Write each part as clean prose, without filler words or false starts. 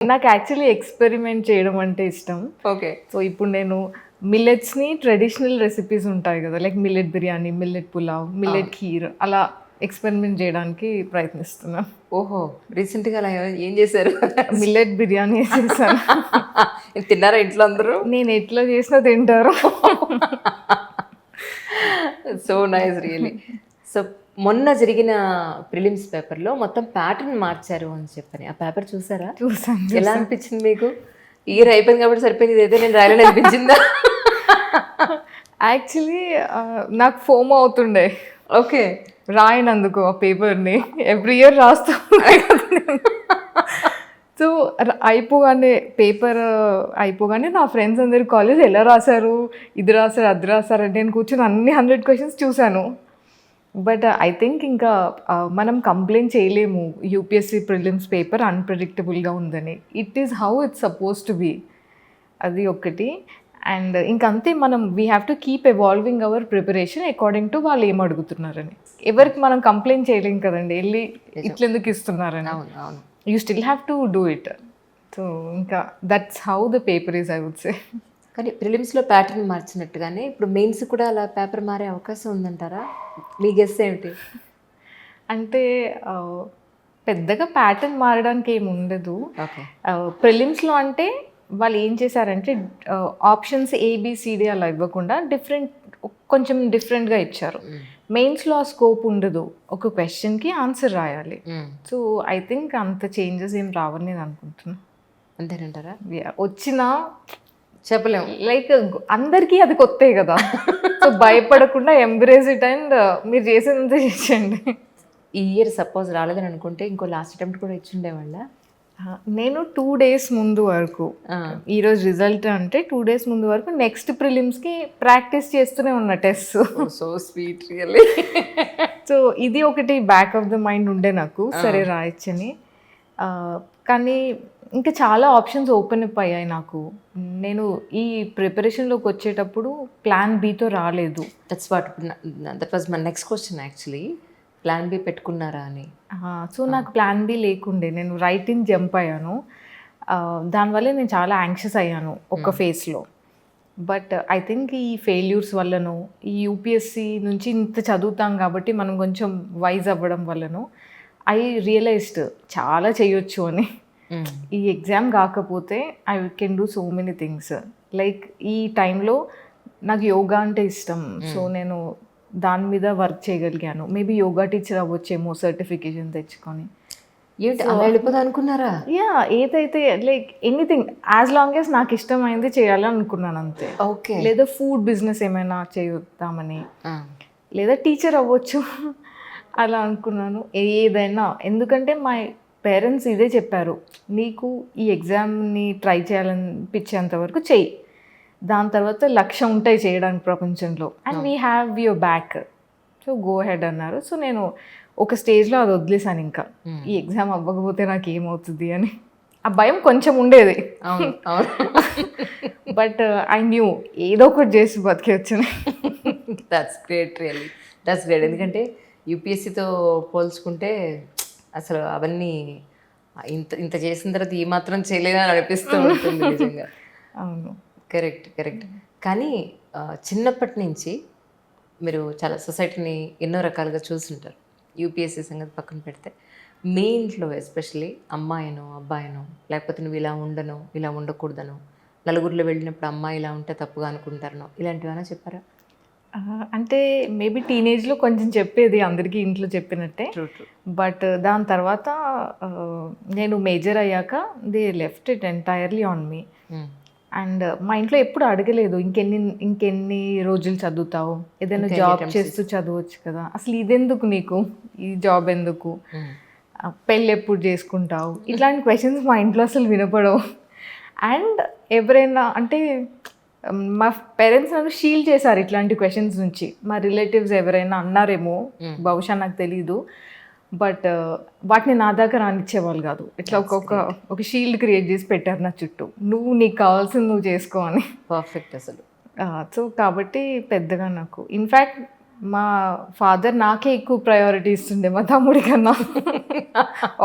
నాకు actually experiment చేయడం అంటే ఇష్టం. ఓకే. సో ఇప్పుడు నేను మిల్లెట్స్ని ట్రెడిషనల్ రెసిపీస్ ఉంటాయి కదా, like millet biryani, millet pulao, millet kheer, అలా ఎక్స్పెరిమెంట్ చేయడానికి ప్రయత్నిస్తున్నా. ఓహో, రీసెంట్గా అలా ఏం చేశారు? మిల్లెట్ బిర్యానీ చేశాను. తిన్నారా ఇంట్లో అందరూ? నేను ఎట్లా చేసినా తింటారు. So nice really. సో మొన్న జరిగిన ప్రిలిమ్స్ పేపర్లో మొత్తం ప్యాటర్న్ మార్చారు అని చెప్పని, ఆ పేపర్ చూసారా? చూసాను. ఎలా అనిపించింది మీకు? ఇయర్ అయిపోయింది కాబట్టి సరిపోయింది, ఇదైతే నేను రాయాలని అనిపించిందా? యాక్చువల్లీ నాకు ఫోమో అవుతుండే. ఓకే. రాయనందుకు ఆ పేపర్ని ఎవ్రీ ఇయర్ రాస్తూ. సో అయిపోగానే పేపర్ అయిపోగానే నా ఫ్రెండ్స్ అందరు కాలేజ్ ఎలా రాశారు, ఇది రాశారు, అది రాశారు అంటే నేను కూర్చొని అన్ని 100 క్వశ్చన్స్ చూశాను. బట్ ఐ థింక్ ఇంకా మనం కంప్లైంట్ చేయలేము యూపీఎస్సీ ప్రిలిమ్స్ పేపర్ అన్ప్రెడిక్టబుల్గా ఉందని. It is how it's suppose to be. అది ఒకటి. అండ్ ఇంకంతే, మనం we have to keep evolving our preparation according to వాళ్ళు ఏం అడుగుతున్నారని. ఎవరికి మనం కంప్లైంట్ చేయలేం కదండి, వెళ్ళి ఇట్లెందుకు ఇస్తున్నారని. అవును అవును. You still have to do it. So ఇంకా that's how the paper is, I would say. కానీ ప్రిలిమ్స్లో ప్యాటర్న్ మార్చినట్టుగానే ఇప్పుడు మెయిన్స్ కూడా అలా పేపర్ మారే అవకాశం ఉందంటారా? మీ గెస్ ఏమిటి? అంటే పెద్దగా ప్యాటర్న్ మారడానికి ఏమి ఉండదు. ఓకే. ప్రిలిమ్స్లో అంటే వాళ్ళు ఏం చేశారంటే ఆప్షన్స్ ఏబిసిడి అలా ఇవ్వకుండా కొంచెం డిఫరెంట్గా ఇచ్చారు. మెయిన్స్లో ఆ స్కోప్ ఉండదు, ఒక క్వశ్చన్కి ఆన్సర్ రాయాలి. సో ఐ థింక్ అంత చేంజెస్ ఏం రావని నేను అనుకుంటున్నాను. అంతేనంటారా? వచ్చినా చెప్పలేము, లైక్ అందరికీ అది కొత్తే కదా. సో భయపడకుండా ఎంబ్రేస్ ఇట్ అండ్ మీరు చేసేదంతా చేసేయండి. ఈ ఇయర్ సపోజ్ రాలేదని అనుకుంటే ఇంకో లాస్ట్ అటెంప్ట్ కూడా ఇచ్చిండేవాళ్ళ? నేను 2 days ముందు వరకు, ఈరోజు రిజల్ట్ అంటే 2 days ముందు వరకు నెక్స్ట్ ప్రిలిమ్స్కి ప్రాక్టీస్ చేస్తూనే ఉన్న test. So sweet really. So ఇది ఒకటి బ్యాక్ ఆఫ్ ద మైండ్ ఉండే నాకు, సరే రాయొచ్చని. కానీ ఇంకా చాలా ఆప్షన్స్ ఓపెన్ అప్ అయ్యాయి నాకు. నేను ఈ ప్రిపరేషన్లోకి వచ్చేటప్పుడు ప్లాన్ బితో రాలేదు. That was my next question actually. Plan B పెట్టుకున్నారా అని. సో నాకు ప్లాన్ బి లేకుండే, నేను రైటింగ్ జంప్ అయ్యాను. దానివల్ల నేను చాలా యాంగ్షియస్ అయ్యాను ఒక ఫేజ్లో. బట్ ఐ థింక్ ఈ ఫెయిల్యూర్స్ వల్లనో, ఈ యూపీఎస్సీ నుంచి ఇంత చదువుతాం కాబట్టి మనం కొంచెం వైజ్ అవ్వడం వల్లనో ఐ రియలైజ్డ్ చాలా చేయొచ్చు అని. ఈ ఎగ్జామ్ కాకపోతే I can do so many things. Like ఈ టైంలో నాకు యోగా అంటే ఇష్టం, సో నేను దాని మీద వర్క్ చేయగలిగాను. మేబీ యోగా టీచర్ అవ్వచ్చేమో సర్టిఫికేషన్ తెచ్చుకొని. వెళ్ళిపోదా అనుకున్నారా? యా, ఏదైతే like anything as long as నాకు ఇష్టమైంది చేయాలని అనుకున్నాను అంతే. ఓకే. లేదా ఫుడ్ బిజినెస్ ఏమైనా చేద్దామని, లేదా టీచర్ అవ్వచ్చు అలా అనుకున్నాను. ఏదైనా, ఎందుకంటే మా పేరెంట్స్ ఇదే చెప్పారు, నీకు ఈ ఎగ్జామ్ని ట్రై చేయాలనిపించేంత వరకు చెయ్యి, దాని తర్వాత లక్ష్యం ఉంటాయి చేయడానికి ప్రపంచంలో, and we have your back, so go head అన్నారు. సో నేను ఒక స్టేజ్లో అది వదిలేసాను, ఇంకా ఈ ఎగ్జామ్ అవ్వకపోతే నాకు ఏమవుతుంది అని ఆ భయం కొంచెం ఉండేది. బట్ ఐ న్యూ ఏదో ఒకటి చేసి బతికేవచ్చని. That's great really, that's great. ఎందుకంటే యూపీఎస్సీతో పోల్చుకుంటే అసలు అవన్నీ ఇంత ఇంత చేసిన తర్వాత ఈ మాత్రం చేయలేదని అనిపిస్తూ ఉంటుంది నిజంగా. అవును, కరెక్ట్ కరెక్ట్. కానీ చిన్నప్పటి నుంచి మీరు చాలా సొసైటీని ఎన్నో రకాలుగా చూసుంటారు. యూపీఎస్సీ సంగతి పక్కన పెడితే మీ ఇంట్లో ఎస్పెషల్లీ అమ్మాయినో అబ్బాయినో, లేకపోతే నువ్వు ఇలా ఉండను, ఇలా ఉండకూడదను, నలుగురిలో వెళ్ళినప్పుడు అమ్మాయి ఇలా ఉంటే తప్పుగా అనుకుంటారనో, ఇలాంటివైనా చెప్పారా? అంటే మేబీ టీనేజ్లో కొంచెం చెప్పేది, అందరికీ ఇంట్లో చెప్పినట్టే. బట్ దాని తర్వాత నేను మేజర్ అయ్యాక they left it entirely on me. And మా ఇంట్లో ఎప్పుడు అడగలేదు ఇంకెన్ని రోజులు చదువుతావు, ఏదైనా జాబ్ చేస్తూ చదవచ్చు కదా, అసలు ఇదెందుకు నీకు, ఈ జాబ్ ఎందుకు, పెళ్ళి ఎప్పుడు చేసుకుంటావు, ఇట్లాంటి క్వశ్చన్స్ మా ఇంట్లో అసలు వినపడవు. అండ్ ఎవరైనా అంటే మా పేరెంట్స్ నన్ను షీల్డ్ చేశారు ఇట్లాంటి క్వశ్చన్స్ నుంచి. మా రిలేటివ్స్ ఎవరైనా అన్నారేమో, బహుశా నాకు తెలీదు, బట్ వాటిని నా దాకా రానిచ్చేవాళ్ళు కాదు. ఇట్లా ఒక షీల్డ్ క్రియేట్ చేసి పెట్టారు నా చుట్టూ, నువ్వు నీకు కావాల్సింది నువ్వు చేసుకో అని. పర్ఫెక్ట్ అసలు. సో కాబట్టి పెద్దగా నాకు, ఇన్ఫ్యాక్ట్ మా ఫాదర్ నాకే ఎక్కువ ప్రయారిటీ ఇస్తుండే మా తమ్ముడి కన్నా.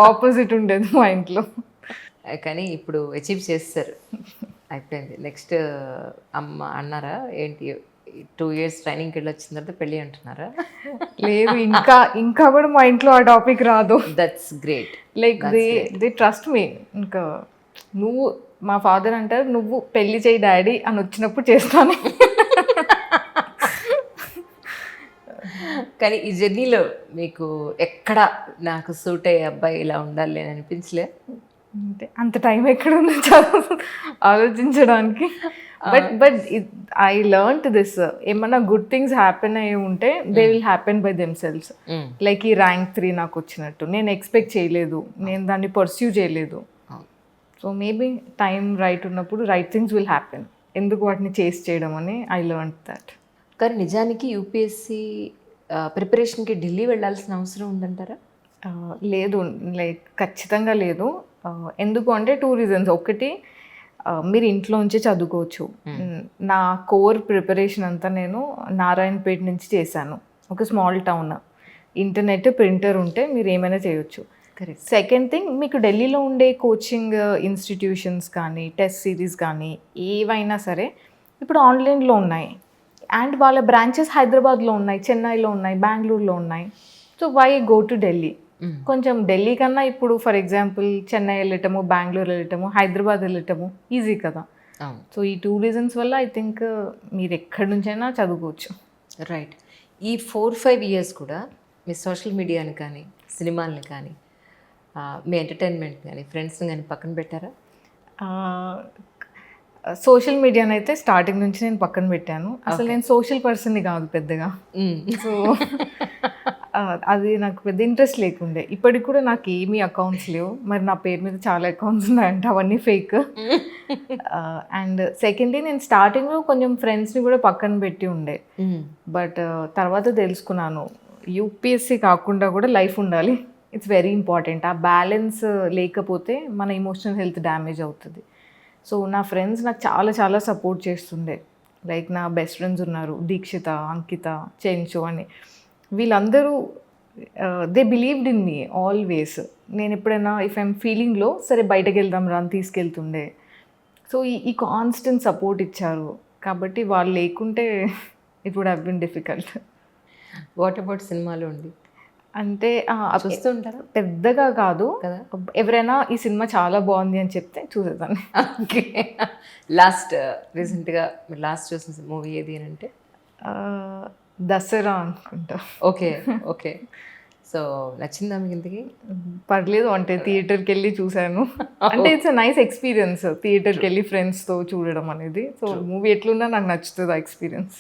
ఆపోజిట్ ఉండేది మా ఇంట్లో. కానీ ఇప్పుడు అచీవ్ చేస్తారు, అయిపోయింది. నెక్స్ట్ అమ్మ అన్నారా ఏంటి, 2 years ట్రైనింగ్కి వెళ్ళి వచ్చిన తర్వాత పెళ్ళి అంటున్నారా? లేదు, ఇంకా కూడా మా ఇంట్లో ఆ టాపిక్ రాదు. That's great. Like they trust me. ఇంకా నువ్వు, మా ఫాదర్ అంటారు, నువ్వు పెళ్లి చేయి డాడీ అని వచ్చినప్పుడు చేస్తాను. కానీ ఈ జర్నీలో మీకు ఎక్కడ నాకు సూట్ అయ్యే అబ్బాయి ఇలా ఉండాలి అని అనిపించలే? అంటే అంత టైం ఎక్కడ ఉందో ఆలోచించడానికి. బట్ ఐ లెర్న్ దిస్, ఏమన్నా గుడ్ థింగ్స్ హ్యాపెన్ అయ్యి ఉంటే they will happen by themselves. Like ఈ ర్యాంక్ 3 నాకు వచ్చినట్టు నేను ఎక్స్పెక్ట్ చేయలేదు, నేను దాన్ని పర్స్యూ చేయలేదు. సో మేబీ టైం రైట్ ఉన్నప్పుడు రైట్ థింగ్స్ విల్ హ్యాపెన్. ఎందుకు వాటిని చేసి చేయడం అని ఐ లెర్న్ దట్. కానీ నిజానికి యూపీఎస్సీ ప్రిపరేషన్కి ఢిల్లీ వెళ్ళాల్సిన అవసరం ఉందంటారా? లేదు, లైక్ ఖచ్చితంగా లేదు. ఎందుకు అంటే 2 reasons. ఒకటి, మీరు ఇంట్లోంచే చదువుకోవచ్చు. నా కోర్ ప్రిపరేషన్ అంతా నేను నారాయణపేట నుంచి చేశాను. ఒక స్మాల్ టౌన్, ఇంటర్నెట్ ప్రింటర్ ఉంటే మీరు ఏమైనా చేయొచ్చు. కరెక్ట్. సెకండ్ థింగ్, మీకు ఢిల్లీలో ఉండే కోచింగ్ ఇన్స్టిట్యూషన్స్ కానీ టెస్ట్ సిరీస్ కానీ ఏవైనా సరే ఇప్పుడు ఆన్లైన్లో ఉన్నాయి. అండ్ వాళ్ళ బ్రాంచెస్ హైదరాబాద్లో ఉన్నాయి, చెన్నైలో ఉన్నాయి, బెంగళూరులో ఉన్నాయి. So why go to Delhi? కొంచెం ఢిల్లీ కన్నా ఇప్పుడు ఫర్ ఎగ్జాంపుల్ చెన్నై వెళ్ళటము, బెంగళూరు వెళ్ళటము, హైదరాబాద్ వెళ్ళటము ఈజీ కదా. సో ఈ 2 reasons వల్ల ఐ థింక్ మీరు ఎక్కడి నుంచైనా చదువుకోవచ్చు. రైట్. ఈ 4-5 years కూడా మీ సోషల్ మీడియాని కానీ సినిమాల్ని కానీ మీ ఎంటర్టైన్మెంట్ కానీ ఫ్రెండ్స్ని కానీ పక్కన పెట్టారా? సోషల్ మీడియాని అయితే స్టార్టింగ్ నుంచి నేను పక్కన పెట్టాను. అసలు నేను సోషల్ పర్సన్ని కాదు పెద్దగా. సో అది నాకు పెద్ద ఇంట్రెస్ట్ లేకుండే. ఇప్పటికి కూడా నాకు ఏమీ అకౌంట్స్ లేవు. మరి నా పేరు మీద చాలా అకౌంట్స్ ఉన్నాయంట, అవన్నీ ఫేక్. అండ్ సెకండ్లీ, నేను స్టార్టింగ్లో కొంచెం ఫ్రెండ్స్ని కూడా పక్కన పెట్టి ఉండే. బట్ తర్వాత తెలుసుకున్నాను, యూపీఎస్సీ కాకుండా కూడా లైఫ్ ఉండాలి. It's very important. ఆ బ్యాలెన్స్ లేకపోతే మన ఎమోషనల్ హెల్త్ డ్యామేజ్ అవుతుంది. సో నా ఫ్రెండ్స్ నాకు చాలా చాలా సపోర్ట్ చేస్తుండే. లైక్ నా బెస్ట్ ఫ్రెండ్స్ ఉన్నారు, దీక్షిత, అంకిత, చెంచు అని. వీళ్ళందరూ they believed in me always. నేను ఎప్పుడైనా ఇఫ్ ఐఎమ్ ఫీలింగ్లో, సరే బయటకు వెళ్దాం రా అని తీసుకెళ్తుండే. సో ఈ కాన్స్టెంట్ సపోర్ట్ ఇచ్చారు. కాబట్టి వాళ్ళు లేకుంటే it would have been difficult. What about సినిమాలో ఉండి అంటే చూస్తుంటారా? పెద్దగా కాదు కదా. ఎవరైనా ఈ సినిమా చాలా బాగుంది అని చెప్తే చూసేదాన్ని. ఓకే. రీసెంట్గా మీరు లాస్ట్ చూసిన మూవీ ఏది అని అంటే? దసరా అనుకుంటా. Okay okay. సో నచ్చిందా మీకు ఇంతకీ? పర్లేదు, అంటే థియేటర్కి వెళ్ళి చూశాను. అంటే ఇట్స్ అ నైస్ ఎక్స్పీరియన్స్ థియేటర్కి వెళ్ళి ఫ్రెండ్స్తో చూడడం అనేది. సో మూవీ ఎట్లున్నా నాకు నచ్చుతుంది ఆ ఎక్స్పీరియన్స్.